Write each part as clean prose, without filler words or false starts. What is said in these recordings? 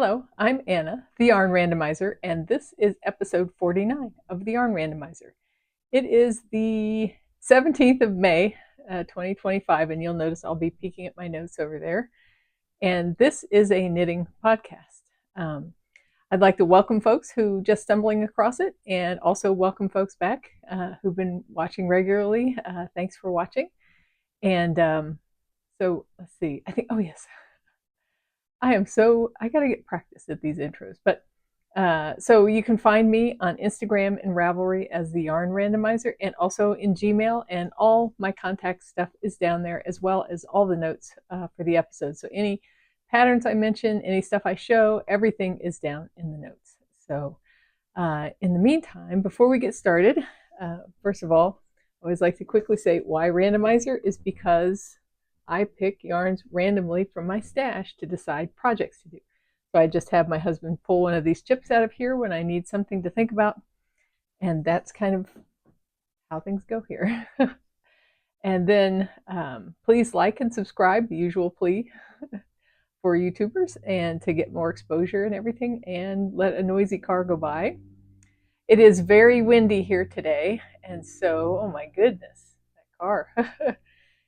Hello, I'm Anna, the Yarn Randomizer, and this is episode 49 of the Yarn Randomizer. It is the 17th of May, 2025, and you'll notice I'll be peeking at my notes over there. And this is a knitting podcast. I'd like to welcome folks who just stumbling across it, and also welcome folks back who've been watching regularly. Thanks for watching. And so let's see. Oh yes, I gotta get practice at these intros. But so you can find me on Instagram and Ravelry as the Yarn Randomizer, and also in Gmail, and all my contact stuff is down there, as well as all the notes for the episode. So any patterns I mention, any stuff I show, everything is down in the notes. So in the meantime, before we get started, first of all, I always like to quickly say why randomizer is because I pick yarns randomly from my stash to decide projects to do. So I just have my husband pull one of these chips out of here when I need something to think about. And that's kind of how things go here. And then please like and subscribe, the usual plea for YouTubers, and to get more exposure and everything, and let a noisy car go by. It is very windy here today, and so, oh my goodness, that car.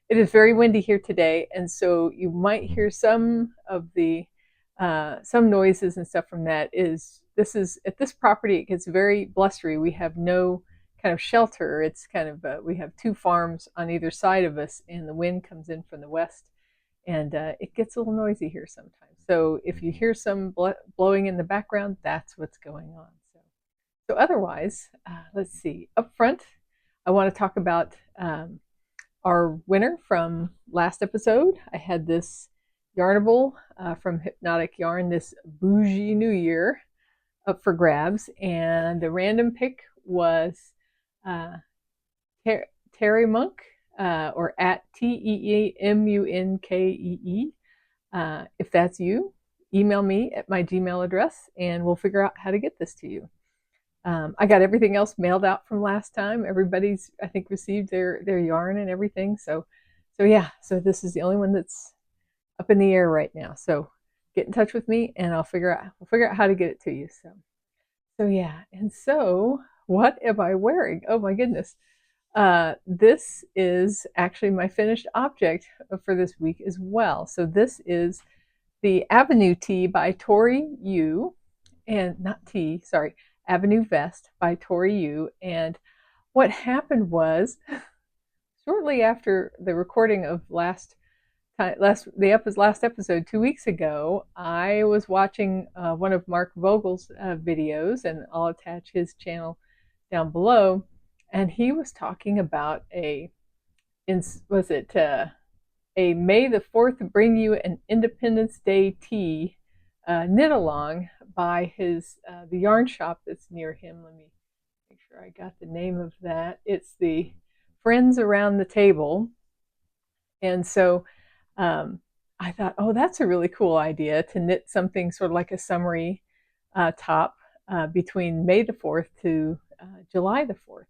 It is very windy here today, and so you might hear some of the some noises and stuff from that. This is at this property, it gets very blustery. We have no kind of shelter. It's kind of we have two farms on either side of us, and the wind comes in from the west, and it gets a little noisy here sometimes. So if you hear some blowing in the background, that's what's going on. So otherwise, let's see. Up front, I want to talk about our winner from last episode. I had this Yarnable from Hypnotic Yarn, this Bougie New Year, up for grabs, and the random pick was Terry Monk, or at TEEMUNKEE. If that's you, email me at my Gmail address, and we'll figure out how to get this to you. I got everything else mailed out from last time. Everybody's, I think, received their yarn and everything. So yeah. So this is the only one that's up in the air right now. So get in touch with me, and we'll figure out how to get it to you. So yeah. And so what am I wearing? Oh my goodness. This is actually my finished object for this week as well. So this is the Avenue Tee by Tori Yu, and not T, sorry. Avenue Vest by Tori Yu. And what happened was, shortly after the recording of last episode 2 weeks ago, I was watching one of Mark Vogel's videos, and I'll attach his channel down below. And he was talking about a May the 4th Bring You an Independence Day Tea knit along by the yarn shop that's near him. Let me make sure I got the name of that. It's the Friends Around the Table. And so I thought, oh, that's a really cool idea to knit something sort of like a summery top between May the 4th to July the 4th.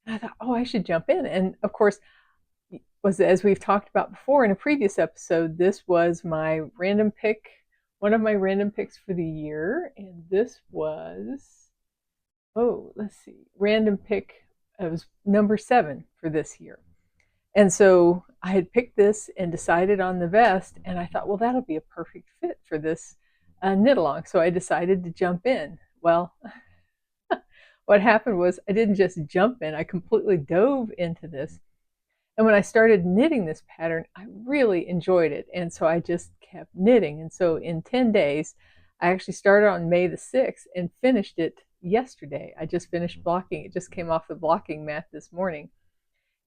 And I thought, oh, I should jump in. And of course, as we've talked about before in a previous episode, this was my random pick, one of my random picks for the year. And this was, let's see, random pick, it was number 7 for this year. And so I had picked this and decided on the vest, and I thought, well, that'll be a perfect fit for this knit along. So I decided to jump in. Well, what happened was I didn't just jump in, I completely dove into this. And when I started knitting this pattern, I really enjoyed it. And so I just kept knitting. And so in 10 days, I actually started on May the 6th and finished it yesterday. I just finished blocking. It just came off the blocking mat this morning.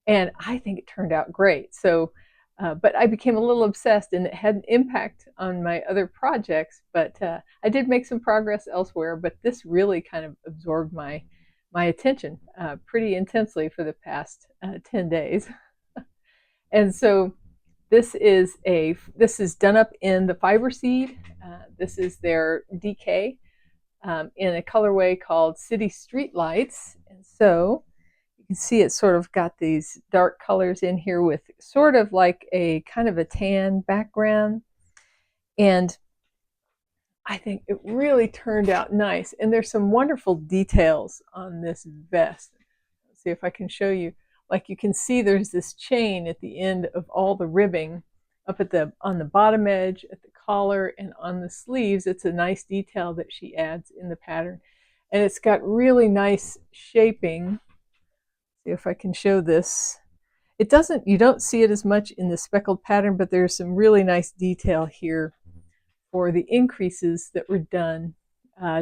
And I think it turned out great. So, but I became a little obsessed, and it had an impact on my other projects. But I did make some progress elsewhere. But this really kind of absorbed my attention pretty intensely for the past 10 days. And so this is done up in the fiber seed. This is their DK in a colorway called City Street Lights. And so you can see it's sort of got these dark colors in here with sort of like a kind of a tan background. And I think it really turned out nice. And there's some wonderful details on this vest. Let's see if I can show you. Like you can see there's this chain at the end of all the ribbing up at the on the bottom edge, at the collar, and on the sleeves. It's a nice detail that she adds in the pattern. And it's got really nice shaping. See if I can show this. It doesn't, you don't see it as much in the speckled pattern, but there's some really nice detail here for the increases that were done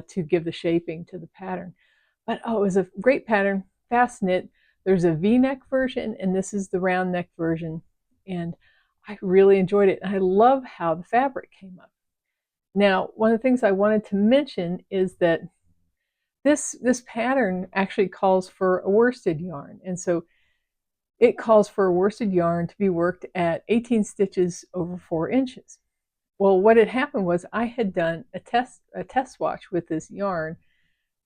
to give the shaping to the pattern. But oh, it was a great pattern, fast knit. There's a V-neck version, and this is the round neck version. And I really enjoyed it. And I love how the fabric came up. Now, one of the things I wanted to mention is that this pattern actually calls for a worsted yarn. And so it calls for a worsted yarn to be worked at 18 stitches over 4 inches. Well, what had happened was I had done a test swatch with this yarn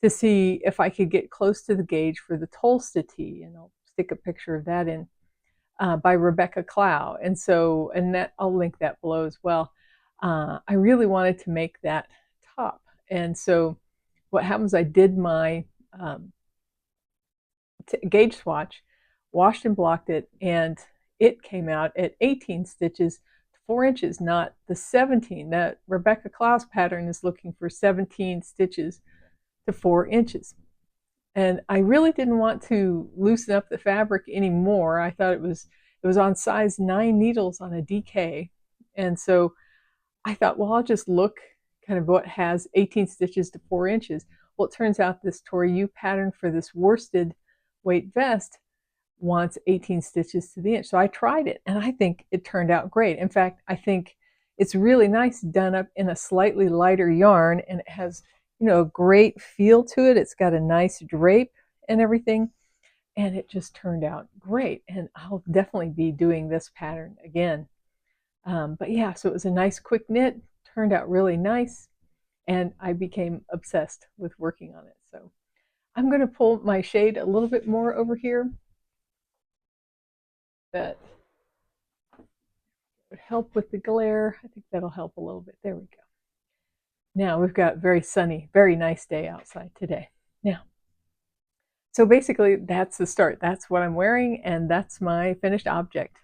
to see if I could get close to the gauge for the Tolsta tee, and I'll stick a picture of that in, by Rebecca Clow. And so, and that I'll link that below as well. I really wanted to make that top. And so what happens, I did my gauge swatch, washed and blocked it, and it came out at 18 stitches to 4 inches, not the 17. That Rebecca Clow's pattern is looking for 17 stitches to 4 inches. And I really didn't want to loosen up the fabric anymore. I thought it was on size 9 needles on a DK. And so I thought, well, I'll just look kind of what has 18 stitches to 4 inches. Well, it turns out this Tori pattern for this worsted weight vest wants 18 stitches to the inch. So I tried it, and I think it turned out great. In fact, I think it's really nice done up in a slightly lighter yarn, and it has, you know, a great feel to it. It's got a nice drape and everything, and it just turned out great. And I'll definitely be doing this pattern again. But yeah, so it was a nice quick knit, turned out really nice, and I became obsessed with working on it. So I'm going to pull my shade a little bit more over here. That would help with the glare. I think that'll help a little bit. There we go. Now we've got very sunny, very nice day outside today. Now, so basically that's the start. That's what I'm wearing, and that's my finished object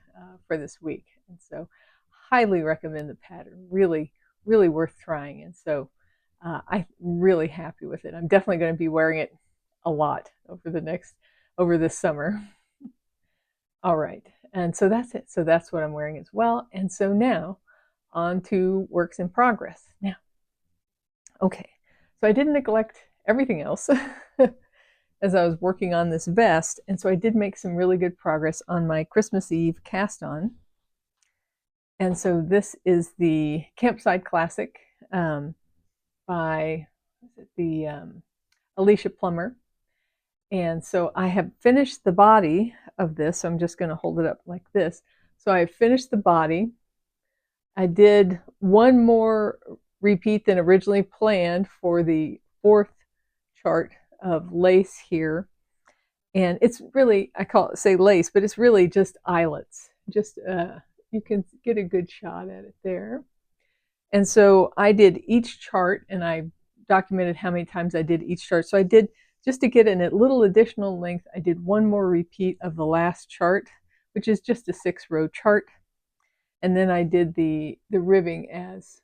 for this week. And so highly recommend the pattern. Really, really worth trying. And so I'm really happy with it. I'm definitely going to be wearing it a lot over this summer. All right. And so that's it. So that's what I'm wearing as well. And so now on to works in progress. Now, okay, so I didn't neglect everything else as I was working on this vest. And so I did make some really good progress on my Christmas Eve cast on. And so this is the Campside Classic by Alicia Plummer. And so I have finished the body of this. So I'm just going to hold it up like this. So I have finished the body. I did one more repeat than originally planned for the 4th chart of lace here. And it's really, I call it, say lace, but it's really just eyelets. Just, you can get a good shot at it there. And so I did each chart, and I documented how many times I did each chart. So I did, just to get in a little additional length, I did one more repeat of the last chart, which is just a 6-row chart. And then I did the ribbing as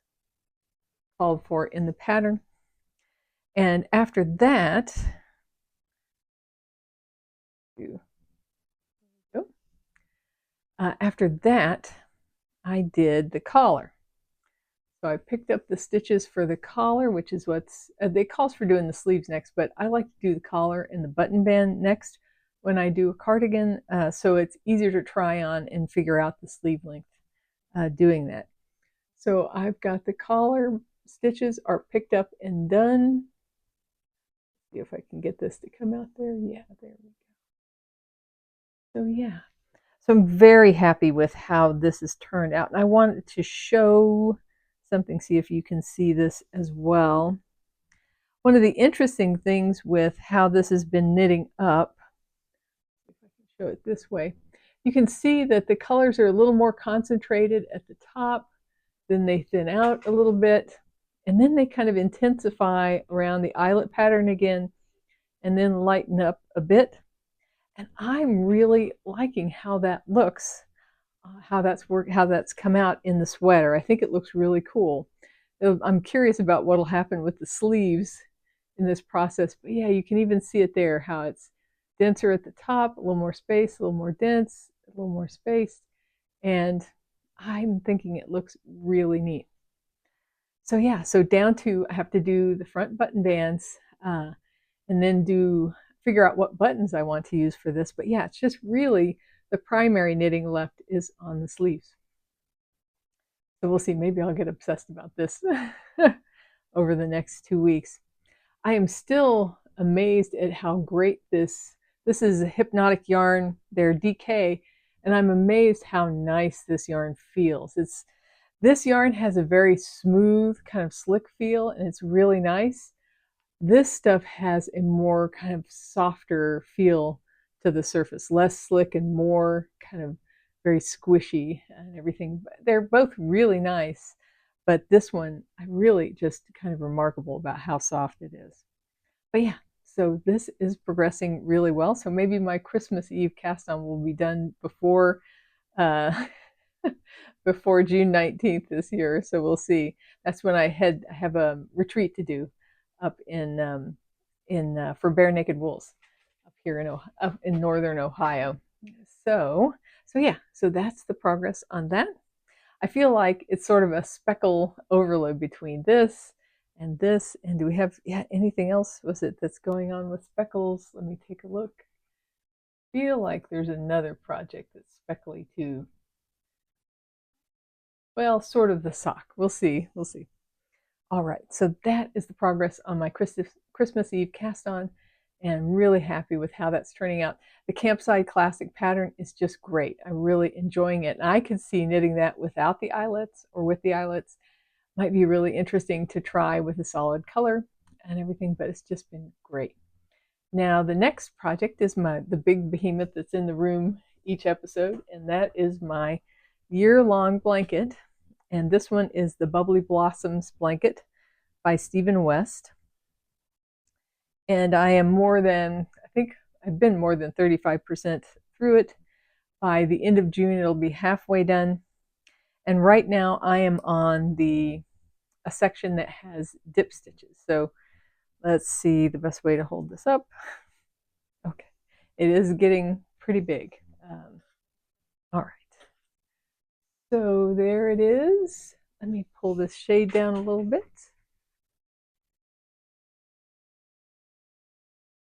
called for in the pattern. And after that, I did the collar. So I picked up the stitches for the collar, which is what's, they calls for doing the sleeves next, but I like to do the collar and the button band next when I do a cardigan, so it's easier to try on and figure out the sleeve length doing that. So I've got the collar stitches are picked up and done. See if I can get this to come out there. Yeah, there we go. So yeah, so I'm very happy with how this has turned out. And I wanted to show something, see if you can see this as well. One of the interesting things with how this has been knitting up, if I can show it this way, you can see that the colors are a little more concentrated at the top, then they thin out a little bit, and then they kind of intensify around the eyelet pattern again, and then lighten up a bit. And I'm really liking how that looks, how that's come out in the sweater. I think it looks really cool. I'm curious about what'll happen with the sleeves in this process, but yeah, you can even see it there, how it's denser at the top, a little more space, a little more dense, a little more space, and I'm thinking it looks really neat. So yeah, so down to I have to do the front button bands, and then figure out what buttons I want to use for this. But yeah, it's just really the primary knitting left is on the sleeves. So we'll see. Maybe I'll get obsessed about this over the next 2 weeks. I am still amazed at how great this is a hypnotic yarn. They're DK, and I'm amazed how nice this yarn feels. This yarn has a very smooth, kind of slick feel, and it's really nice. This stuff has a more kind of softer feel to the surface, less slick and more kind of very squishy and everything. They're both really nice, but this one, I'm really just kind of remarkable about how soft it is. But yeah, so this is progressing really well. So maybe my Christmas Eve cast on will be done before before June 19th this year. So we'll see. That's when I have a retreat to do up in for Bare Naked Wools up here up in northern Ohio. So yeah, so that's the progress on that. I feel like it's sort of a speckle overload between this. And do we have anything else that's going on with speckles? Let me take a look. I feel like there's another project that's speckly too. Well, sort of the sock. We'll see. All right, so that is the progress on my Christmas Eve cast on, and I'm really happy with how that's turning out. The Campside Classic pattern is just great. I'm really enjoying it, and I could see knitting that without the eyelets or with the eyelets. Might be really interesting to try with a solid color and everything, but it's just been great. Now the next project is the big behemoth that's in the room each episode, and that is my year-long blanket. And this one is the Bubbly Blossoms blanket by Stephen West. And I think I've been more than 35% through it. By the end of June, it'll be halfway done. And right now I am on a section that has dip stitches. So let's see the best way to hold this up. Okay, it is getting pretty big. All right. So there it is. Let me pull this shade down a little bit.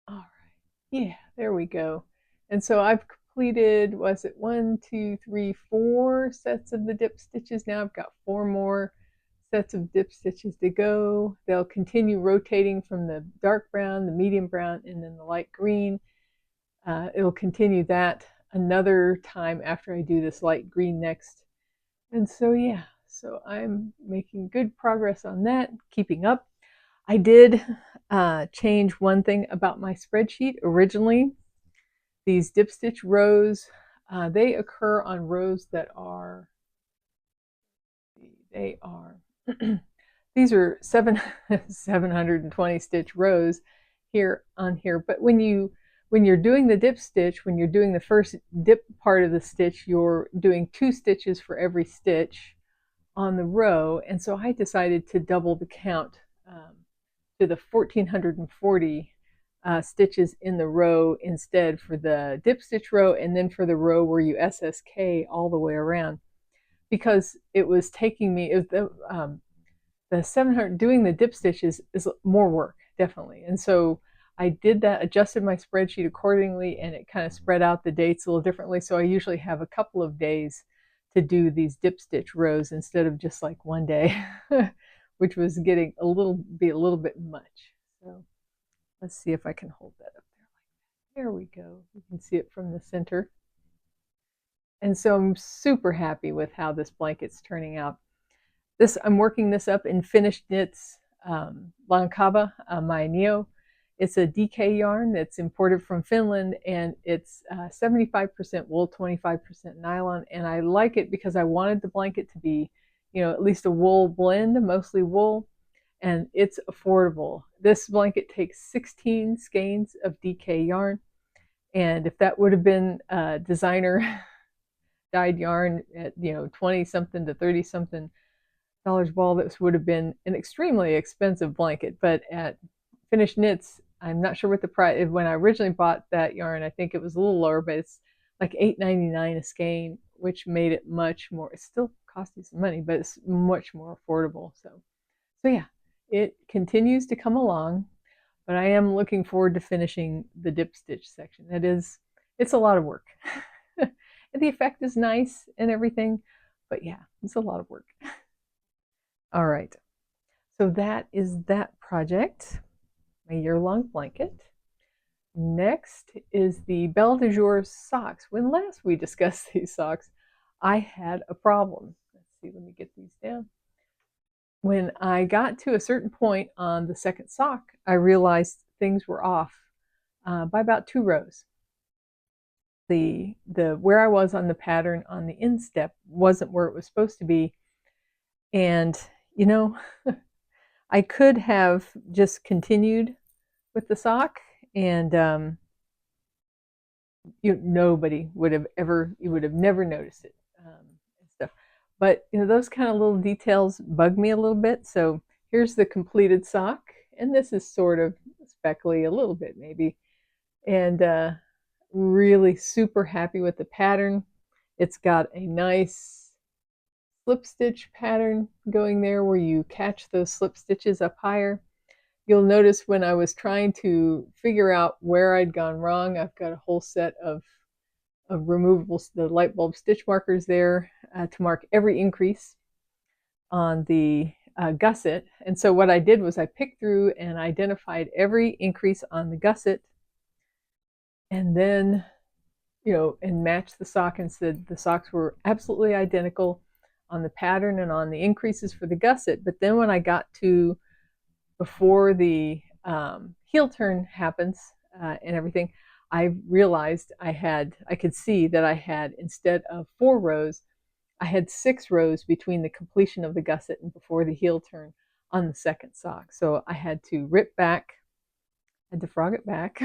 All right. Yeah, there we go. And so I've completed, was it 1, 2, 3, 4 sets of the dip stitches. Now I've got 4 more sets of dip stitches to go. They'll continue rotating from the dark brown, the medium brown, and then the light green. It'll continue that another time after I do this light green next. And so yeah, so I'm making good progress on that, keeping up. I did change one thing about my spreadsheet. Originally, these dip stitch rows, they occur on rows that are, these are 720 stitch rows here on here. But when you're doing the dip stitch, when you're doing the first dip part of the stitch, you're doing 2 stitches for every stitch on the row. And so I decided to double the count to the 1440 stitches in the row instead for the dip stitch row, and then for the row where you SSK all the way around, because it was taking me, the 700, doing the dip stitches is more work, definitely. And so I did that, adjusted my spreadsheet accordingly, and it kind of spread out the dates a little differently. So I usually have a couple of days to do these dip stitch rows instead of just like one day, which was getting a little bit much. So let's see if I can hold that up there. There we go. You can see it from the center. And so I'm super happy with how this blanket's turning out. I'm working this up in Finished Knits Lankava, my Neo. It's a DK yarn that's imported from Finland, and it's 75% wool, 25% nylon. And I like it because I wanted the blanket to be, at least a wool blend, mostly wool. and it's affordable. This blanket takes 16 skeins of DK yarn, and if that would have been designer dyed yarn at 20 something to 30 something dollars ball, this would have been an extremely expensive blanket. But at Finished Knits, I'm not sure what the price. When I originally bought that yarn, I think it was a little lower, but it's like $8.99 a skein, which made it much more. It still cost you some money, but it's much more affordable. So yeah, it continues to come along, but I am looking forward to finishing the dip stitch section. It's a lot of work. And the effect is nice and everything, but yeah, it's a lot of work. All right, so that is that project, my year-long blanket. Next is the Belle de Jour socks. When last we discussed these socks, I had a problem. Let's see, let me get these down. When I got to a certain point on the second sock, I realized things were off by about 2 rows. The where I was on the pattern on the instep wasn't where it was supposed to be, and I could have just continued with the sock, and nobody would have you would have never noticed it and stuff. But those kind of little details bug me a little bit. So here's the completed sock, and this is sort of speckly a little bit maybe, and really super happy with the pattern. It's got a nice slip stitch pattern going there where you catch those slip stitches up higher. You'll notice when I was trying to figure out where I'd gone wrong, I've got a whole set of removable, the light bulb stitch markers there to mark every increase on the gusset. And so what I did was I picked through and identified every increase on the gusset, and then and matched the sock and said the socks were absolutely identical on the pattern and on the increases for the gusset. But then when I got to before the heel turn happens and everything, I realized I could see that I had, instead of 4 rows, I had 6 rows between the completion of the gusset and before the heel turn on the second sock. So I had to frog it back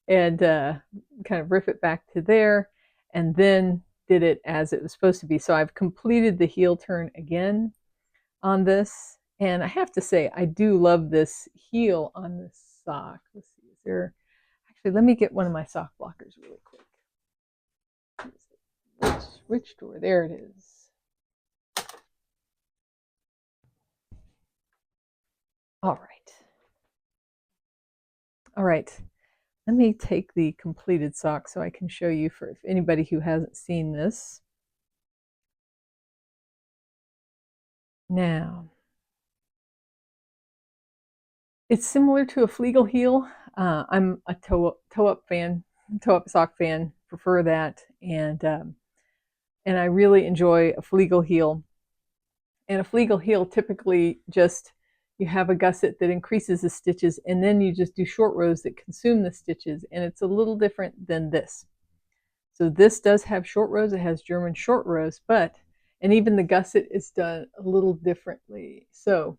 and kind of riff it back to there, and then did it as it was supposed to be. So I've completed the heel turn again on this, and I have to say I do love this heel on this sock. Let's see, is there actually, let me get one of my sock blockers really quick. Which drawer? There it is. All right, let me take the completed sock so I can show you for anybody who hasn't seen this. Now, it's similar to a Flegel heel. I'm a toe-up sock fan, prefer that, and I really enjoy a Flegel heel. And a Flegel heel typically just, you have a gusset that increases the stitches, and then you just do short rows that consume the stitches, and it's a little different than this. So this does have short rows, it has German short rows, and even the gusset is done a little differently. So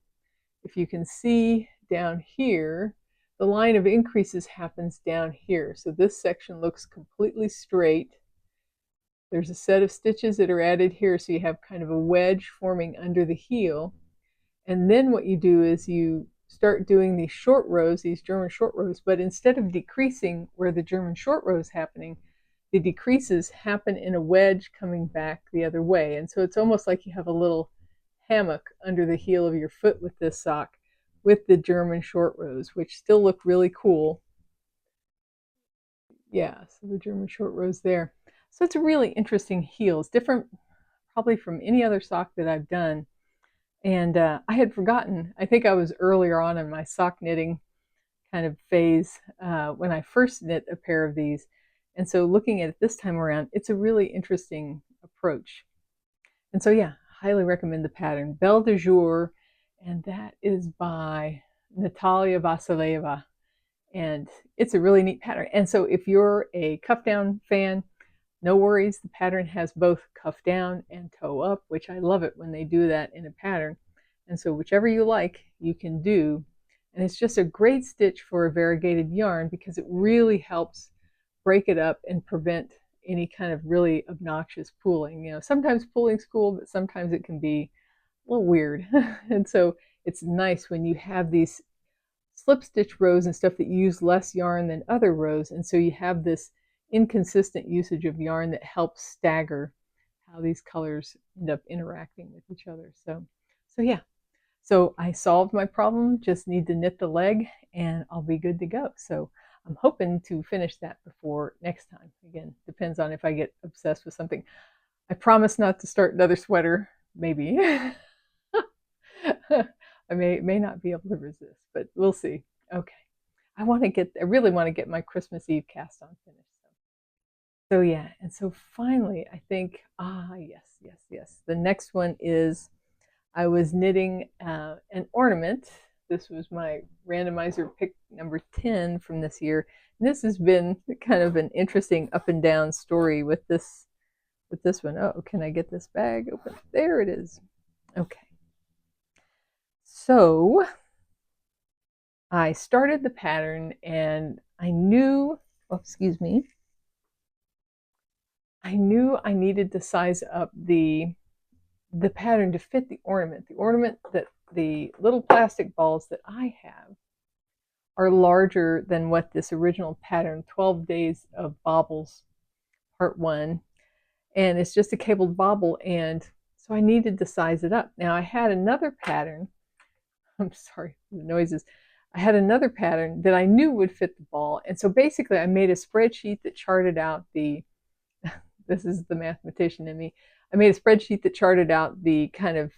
if you can see down here, the line of increases happens down here. So this section looks completely straight. There's a set of stitches that are added here, so you have kind of a wedge forming under the heel. And then what you do is you start doing these short rows, these German short rows, but instead of decreasing where the German short row is happening, the decreases happen in a wedge coming back the other way. And so it's almost like you have a little hammock under the heel of your foot with this sock, with the German short rows, which still look really cool. Yeah, so the German short rows there. So it's a really interesting heel. It's different probably from any other sock that I've done. And I had forgotten, I think I was earlier on in my sock knitting kind of phase when I first knit a pair of these. And so looking at it this time around, it's a really interesting approach. And so yeah, highly recommend the pattern. Belle de Jour, and that is by Natalia Vasileva. And it's a really neat pattern. And so if you're a cuff down fan, no worries, the pattern has both cuff down and toe up, which I love it when they do that in a pattern. And so whichever you like, you can do. And it's just a great stitch for a variegated yarn because it really helps break it up and prevent any kind of really obnoxious pooling. You know, sometimes pooling's cool, but sometimes it can be a little weird. And so it's nice when you have these slip stitch rows and stuff that use less yarn than other rows. And so you have this inconsistent usage of yarn that helps stagger how these colors end up interacting with each other. So yeah. So I solved my problem, just need to knit the leg and I'll be good to go. So I'm hoping to finish that before next time. Again, depends on if I get obsessed with something. I promise not to start another sweater, maybe. I may not be able to resist, but we'll see. Okay. I really want to get my Christmas Eve cast on finished. So yeah, and so finally, I think, yes. The next one is I was knitting an ornament. This was my randomizer pick number 10 from this year. And this has been kind of an interesting up and down story with this one. Oh, can I get this bag open? There it is. Okay. So I started the pattern and I knew, excuse me, I knew I needed to size up the pattern to fit the ornament. The ornament that the little plastic balls that I have are larger than what this original pattern, 12 Days of Baubles, Part 1, and it's just a cabled bauble, and so I needed to size it up. Now I had another pattern, I'm sorry for the noises, I had another pattern that I knew would fit the ball, and so basically I made a spreadsheet that charted out the, this is the mathematician in me, I made a spreadsheet that charted out the kind of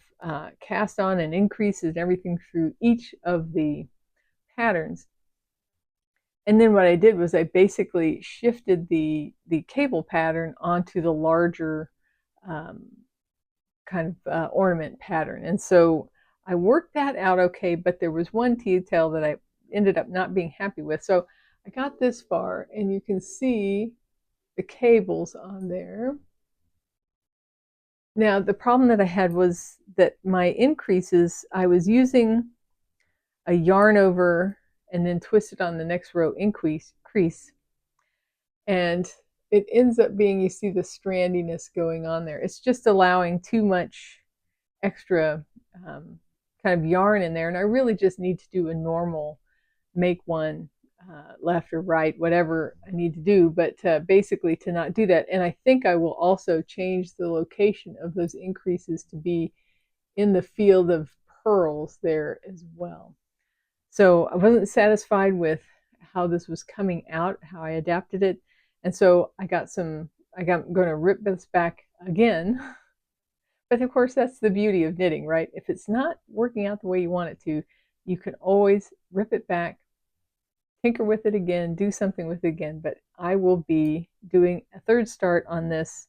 cast on and increases and everything through each of the patterns. And then what I did was I basically shifted the cable pattern onto the larger kind of ornament pattern. And so I worked that out okay, but there was one detail that I ended up not being happy with. So I got this far and you can see the cables on there. Now, the problem that I had was that my increases, I was using a yarn over and then twist it on the next row increase, and it ends up being, you see the strandiness going on there. It's just allowing too much extra kind of yarn in there, and I really just need to do a normal make one left or right, whatever I need to do, but basically to not do that. And I think I will also change the location of those increases to be in the field of pearls there as well. So I wasn't satisfied with how this was coming out, how I adapted it. And so I'm going to rip this back again. But of course, that's the beauty of knitting, right? If it's not working out the way you want it to, you can always rip it back, tinker with it again, do something with it again. But I will be doing a third start on this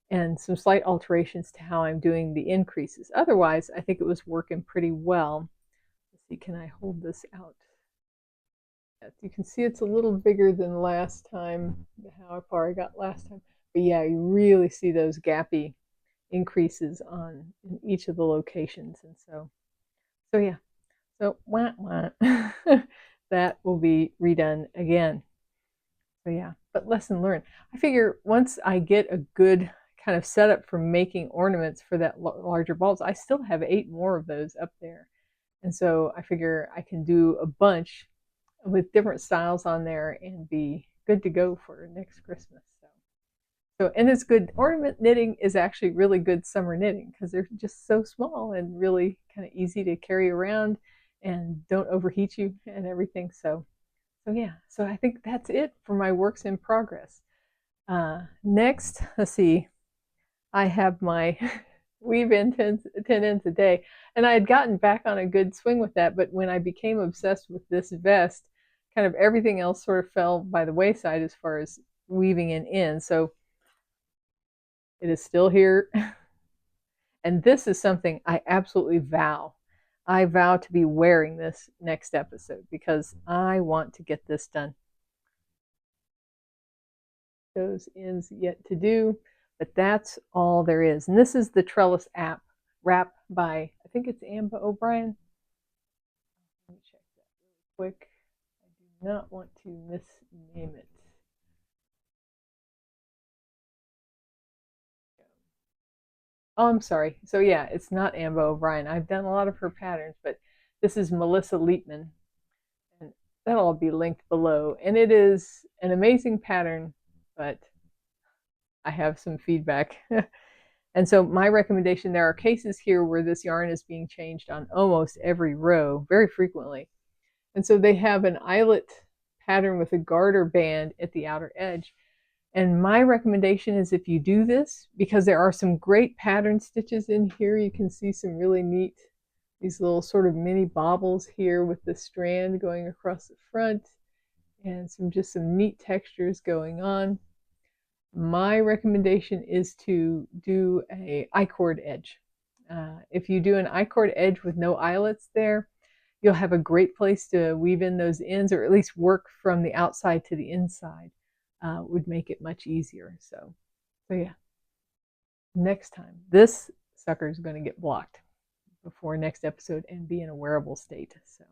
and some slight alterations to how I'm doing the increases. Otherwise, I think it was working pretty well. Let's see, can I hold this out? Yes, you can see it's a little bigger than last time, how far I got last time. But yeah, you really see those gappy increases on in each of the locations. And so yeah, so that will be redone again. So yeah, but lesson learned. I figure once I get a good kind of setup for making ornaments for that larger bulbs, I still have 8 more of those up there. And so I figure I can do a bunch with different styles on there and be good to go for next Christmas. So and it's good. Ornament knitting is actually really good summer knitting because they're just so small and really kind of easy to carry around and don't overheat you and everything. So yeah, so I think that's it for my works in progress. Next, let's see, I have my weave in 10 ends a day, and I had gotten back on a good swing with that, but when I became obsessed with this vest, kind of everything else sort of fell by the wayside as far as weaving in. So it is still here. And this is something I absolutely vow. I vow to be wearing this next episode because I want to get this done. Those ends yet to do, but that's all there is. And this is the Trellis app wrap by, I think it's Amba O'Brien. Let me check that really quick. I do not want to misname it. Oh, I'm sorry. So yeah, it's not Amba O'Brien. I've done a lot of her patterns, but this is Melissa Leapman, and that'll all be linked below. And it is an amazing pattern, but I have some feedback. And so my recommendation, there are cases here where this yarn is being changed on almost every row, very frequently. And so they have an eyelet pattern with a garter band at the outer edge. And my recommendation is, if you do this, because there are some great pattern stitches in here, you can see some really neat, these little sort of mini baubles here with the strand going across the front and just some neat textures going on. My recommendation is to do a I-cord edge. If you do an I-cord edge with no eyelets there, you'll have a great place to weave in those ends, or at least work from the outside to the inside. Would make it much easier. So yeah, next time, this sucker is going to get blocked before next episode and be in a wearable state. So,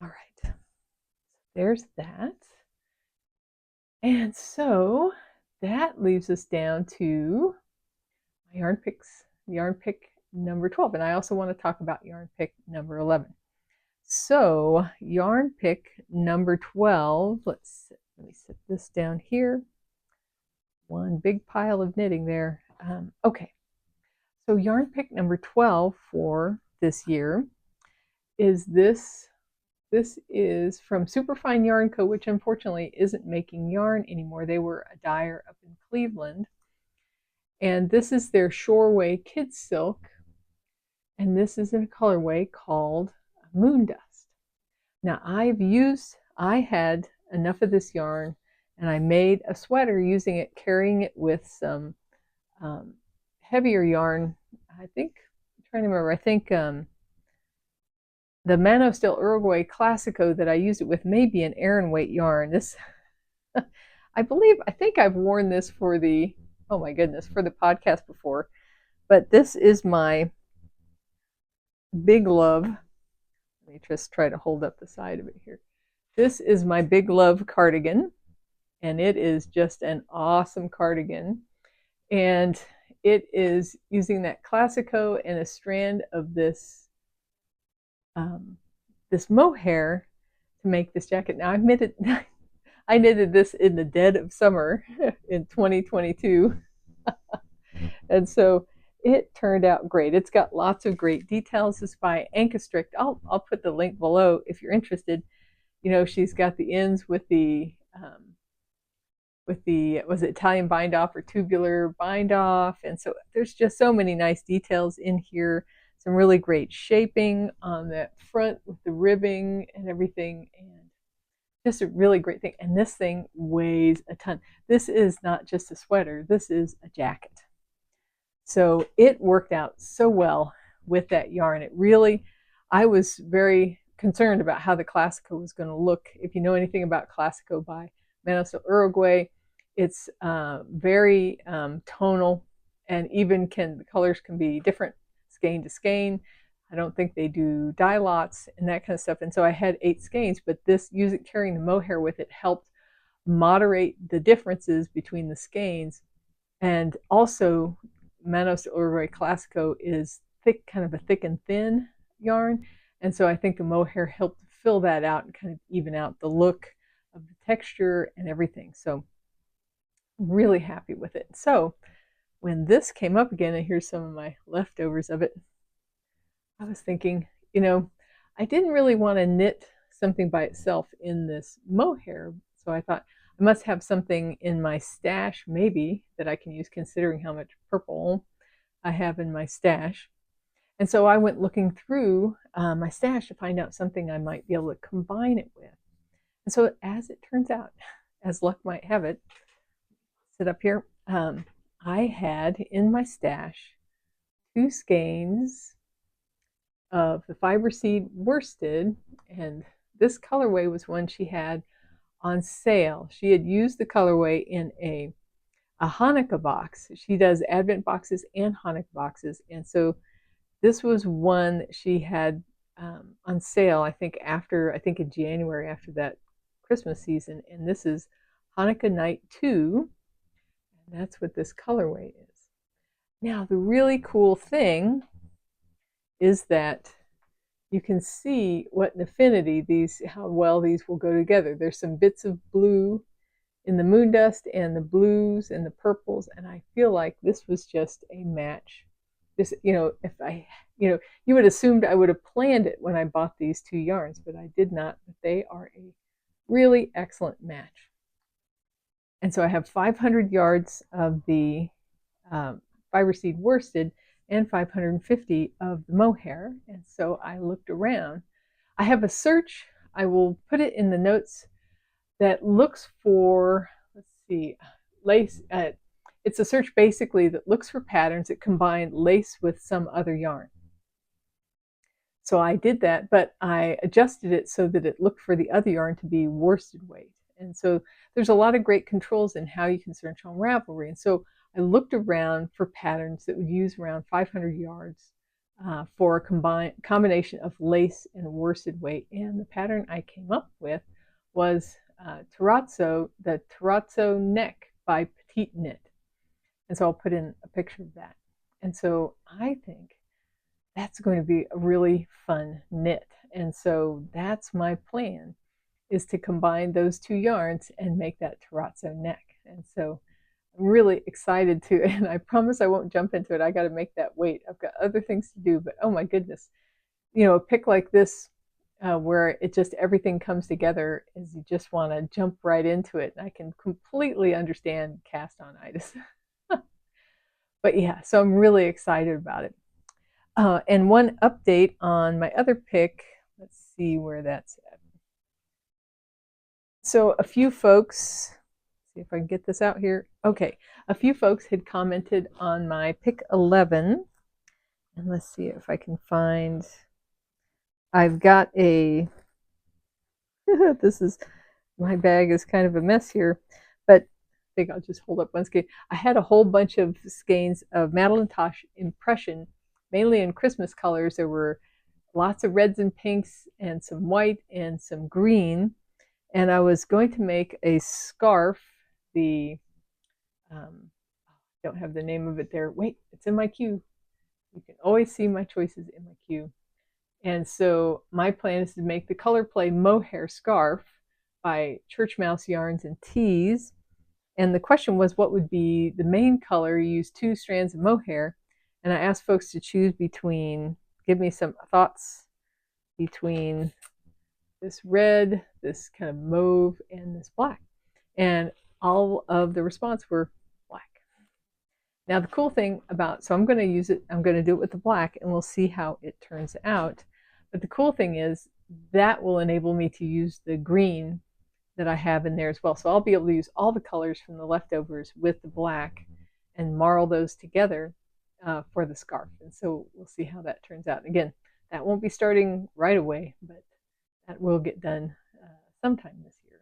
all right, there's that. And so that leaves us down to my yarn picks, yarn pick number 12. And I also want to talk about yarn pick number 11. So yarn pick number 12, let me set this down here. One big pile of knitting there. Okay, so yarn pick number 12 for this year is this. This is from Superfine Yarn Co., which unfortunately isn't making yarn anymore. They were a dyer up in Cleveland. And this is their Shoreway Kidsilk. And this is in a colorway called Moon Dust. Now I had enough of this yarn, and I made a sweater using it, carrying it with some heavier yarn. I'm trying to remember, I think the Mano Steel Uruguay Classico that I used it with may be an Aran weight yarn. This, I think I've worn this for the, oh my goodness, for the podcast before. But this is my Big Love. Let me just try to hold up the side of it here. This is my Big Love cardigan, and it is just an awesome cardigan. And it is using that Classico and a strand of this this mohair to make this jacket. Now I knitted this in the dead of summer in 2022, and so it turned out great. It's got lots of great details. This is by Ankastrict. I'll put the link below if you're interested. You know, she's got the ends with the was it Italian bind off or tubular bind off, and so there's just so many nice details in here. Some really great shaping on that front with the ribbing and everything, and just a really great thing. And this thing weighs a ton. This is not just a sweater, this is a jacket. So it worked out so well with that yarn. I was very concerned about how the Classico was going to look. If you know anything about Classico by Mano Steel Uruguay, it's very tonal, and even the colors can be different skein to skein. I don't think they do dye lots and that kind of stuff. And so I had 8 skeins, but carrying the mohair with it helped moderate the differences between the skeins. And also, Mano Steel Uruguay Classico is thick, kind of a thick and thin yarn. And so I think the mohair helped fill that out and kind of even out the look of the texture and everything. So really happy with it. So when this came up again, and here's some of my leftovers of it, I was thinking, I didn't really want to knit something by itself in this mohair. So I thought I must have something in my stash maybe that I can use, considering how much purple I have in my stash. And so I went looking through my stash to find out something I might be able to combine it with. And so as it turns out, as luck might have it, sit up here, I had in my stash 2 skeins of the Fiber Seed worsted, and this colorway was one she had on sale. She had used the colorway in a Hanukkah box. She does Advent boxes and Hanukkah boxes, and so this was one that she had on sale, I think in January, after that Christmas season. And this is Hanukkah Night 2, and that's what this colorway is. Now, the really cool thing is that you can see what an affinity how well these will go together. There's some bits of blue in the moon dust and the blues and the purples, and I feel like this was just a match. This, if I, you would assumed I would have planned it when I bought these two yarns, but I did not. But they are a really excellent match. And so I have 500 yards of the fiber seed worsted and 550 of the mohair. And so I looked around. I have a search, I will put it in the notes, that looks for, let's see, lace. It's a search basically that looks for patterns that combine lace with some other yarn. So I did that, but I adjusted it so that it looked for the other yarn to be worsted weight. And so there's a lot of great controls in how you can search on Ravelry. And so I looked around for patterns that would use around 500 yards for a combination of lace and worsted weight. And the pattern I came up with was the Terrazzo Neck by Petite Knit. And so I'll put in a picture of that. And so I think that's going to be a really fun knit. And so that's my plan, is to combine those two yarns and make that terrazzo neck. And so I'm really excited to, and I promise I won't jump into it. I got to make that weight. I've got other things to do, but oh my goodness, a pick like this where it just everything comes together, is you just want to jump right into it. And I can completely understand cast-on-itis. But yeah, so I'm really excited about it. And one update on my other pick, let's see where that's at. So a few folks, see if I can get this out here. Okay, a few folks had commented on my pick 11. And let's see if I can find, I've got a, my bag is kind of a mess here, but I think I'll just hold up one skein. I had a whole bunch of skeins of Madeline Tosh Impression, mainly in Christmas colors. There were lots of reds and pinks and some white and some green. And I was going to make a scarf. I don't have the name of it there. Wait, it's in my queue. You can always see my choices in my queue. And so my plan is to make the Color Play Mohair Scarf by Church Mouse Yarns and Tees. And the question was, what would be the main color? You use 2 strands of mohair. And I asked folks to choose between, give me some thoughts between this red, this kind of mauve, and this black. And all of the response were black. Now the cool thing about, so I'm going to use it, I'm going to do it with the black, and we'll see how it turns out. But the cool thing is that will enable me to use the green that I have in there as well. So I'll be able to use all the colors from the leftovers with the black and marl those together for the scarf. And so we'll see how that turns out. Again, that won't be starting right away, but that will get done sometime this year.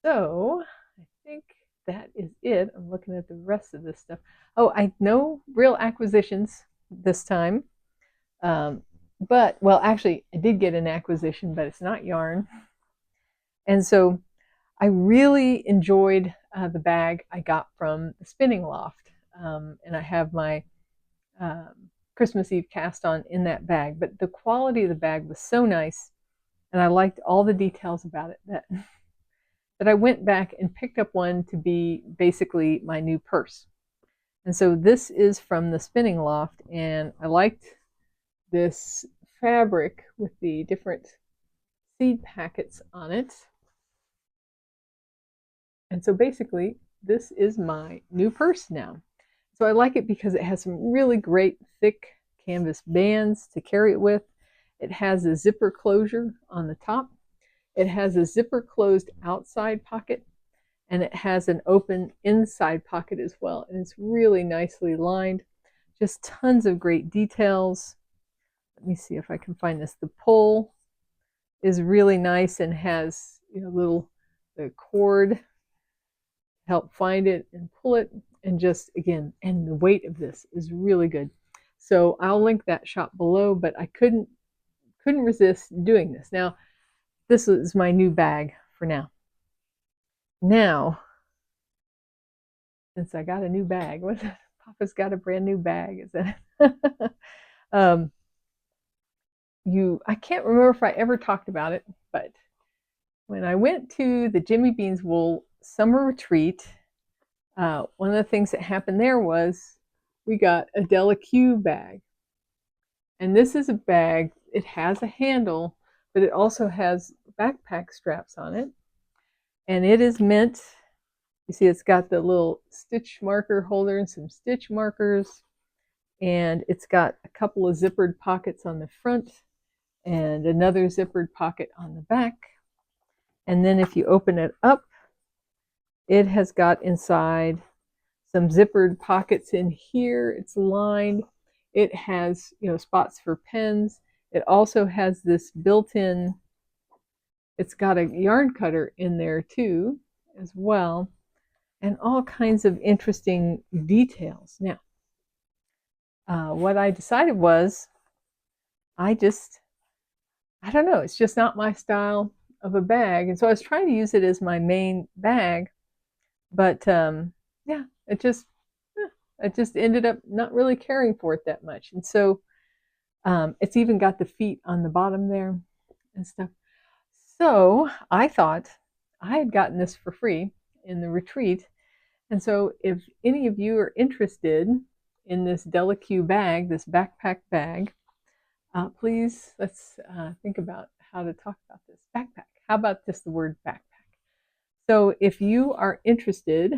So I think that is it. I'm looking at the rest of this stuff. Oh, no real acquisitions this time. But, well, actually, I did get an acquisition, but it's not yarn. And so I really enjoyed the bag I got from the Spinning Loft. And I have my Christmas Eve cast on in that bag. But the quality of the bag was so nice, and I liked all the details about it, that I went back and picked up one to be basically my new purse. And so this is from the Spinning Loft, and I liked this fabric with the different seed packets on it. And so basically, this is my new purse now. So I like it because it has some really great thick canvas bands to carry it with. It has a zipper closure on the top. It has a zipper closed outside pocket, and it has an open inside pocket as well. And it's really nicely lined. Just tons of great details. Let me see if I can find this. The pull is really nice and has, the cord help find it and pull it, and just, again, and the weight of this is really good. So I'll link that shop below, but I couldn't resist doing this. Now, this is my new bag for now. Now, since I got a new bag, Papa's got a brand new bag, is that? I can't remember if I ever talked about it, but when I went to the Jimmy Beans Wool summer retreat, one of the things that happened there was we got a Delaque bag. And this is a bag, it has a handle, but it also has backpack straps on it. And it is meant, you see it's got the little stitch marker holder and some stitch markers. And it's got a couple of zippered pockets on the front and another zippered pocket on the back. And then if you open it up, it has got inside some zippered pockets in here. It's lined. It has, spots for pens. It also has this built-in, it's got a yarn cutter in there too, as well, and all kinds of interesting details. Now, what I decided was, I don't know, it's just not my style of a bag. And so I was trying to use it as my main bag, but yeah, it just ended up not really caring for it that much. And so it's even got the feet on the bottom there and stuff. So I thought I had gotten this for free in the retreat. And so if any of you are interested in this Delaque bag, this backpack bag, please, let's think about how to talk about this. Backpack. How about just the word backpack? So if you are interested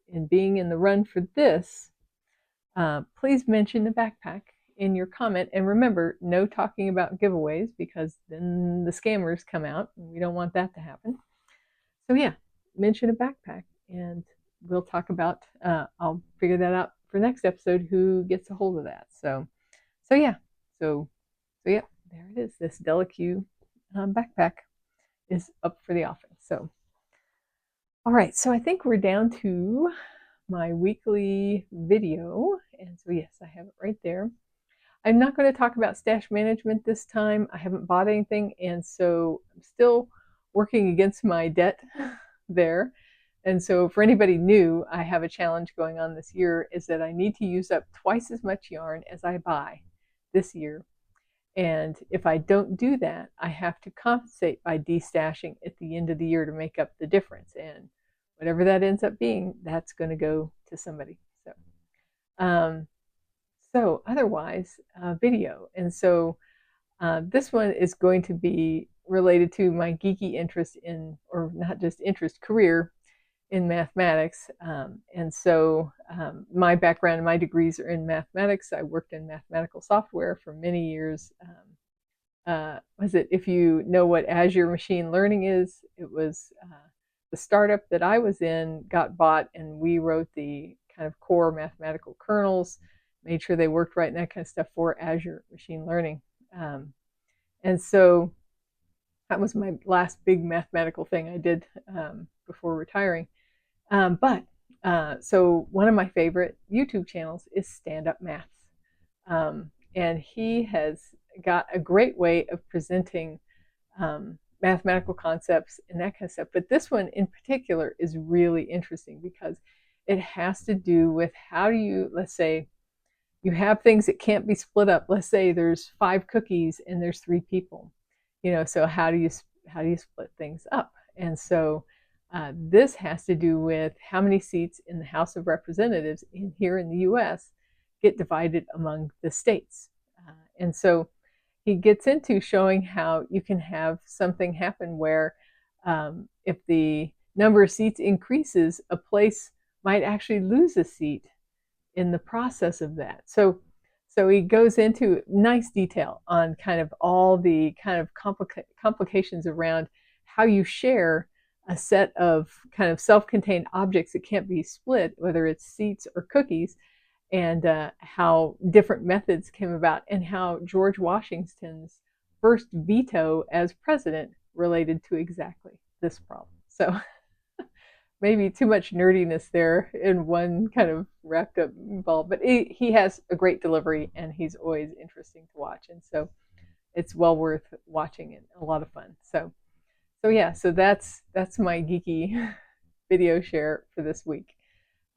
in being in the run for this, please mention the backpack in your comment. And remember, no talking about giveaways, because then the scammers come out and we don't want that to happen. So yeah, mention a backpack and we'll talk about, I'll figure that out for next episode, who gets a hold of that. So yeah, yeah, there it is. This Delaque backpack is up for the offering. So, all right, so I think we're down to my weekly video. And so yes, I have it right there. I'm not going to talk about stash management this time. I haven't bought anything, and so I'm still working against my debt there. And so for anybody new, I have a challenge going on this year, is that I need to use up twice as much yarn as I buy this year. And if I don't do that, I have to compensate by destashing at the end of the year to make up the difference. And whatever that ends up being, that's going to go to somebody. So otherwise, video. And so this one is going to be related to my geeky interest in, or not just interest, career in mathematics. And so my background and my degrees are in mathematics. I worked in mathematical software for many years. If you know what Azure machine learning is, it was the startup that I was in got bought, and we wrote the kind of core mathematical kernels, made sure they worked right and that kind of stuff for Azure machine learning. And so that was my last big mathematical thing I did before retiring. So one of my favorite YouTube channels is Stand Up Maths. And he has got a great way of presenting mathematical concepts and that kind of stuff. But this one in particular is really interesting because it has to do with how do you, let's say, you have things that can't be split up. Let's say there's 5 cookies and there's 3 people. So how do you split things up? And so this has to do with how many seats in the House of Representatives here in the U.S. get divided among the states. And so he gets into showing how you can have something happen where if the number of seats increases, a place might actually lose a seat in the process of that. So he goes into nice detail on kind of all the kind of complications around how you share a set of kind of self-contained objects that can't be split, whether it's seats or cookies, and how different methods came about, and how George Washington's first veto as president related to exactly this problem. So maybe too much nerdiness there in one kind of wrapped up ball. But he has a great delivery, and he's always interesting to watch, and so it's well worth watching and a lot of fun. So yeah, so that's my geeky video share for this week.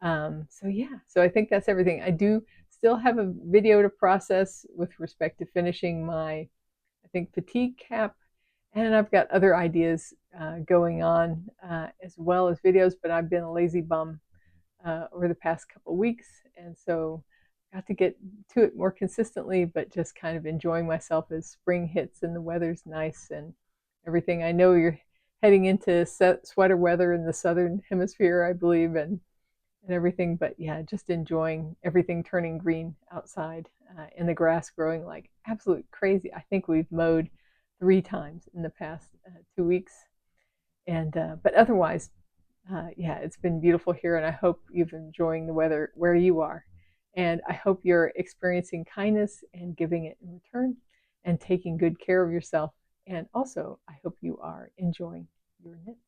So yeah, so I think that's everything. I do still have a video to process with respect to finishing my, I think, fatigue cap, and I've got other ideas going on as well as videos, but I've been a lazy bum over the past couple of weeks, and so got to get to it more consistently, but just kind of enjoying myself as spring hits and the weather's nice and everything. I know you're heading into sweater weather in the southern hemisphere, I believe, and everything, but yeah, just enjoying everything turning green outside and the grass growing like absolute crazy. I think we've mowed 3 times in the past 2 weeks, and but otherwise, yeah, it's been beautiful here, and I hope you've enjoying the weather where you are, and I hope you're experiencing kindness and giving it in return, and taking good care of yourself, and also I hope you are enjoying your knits.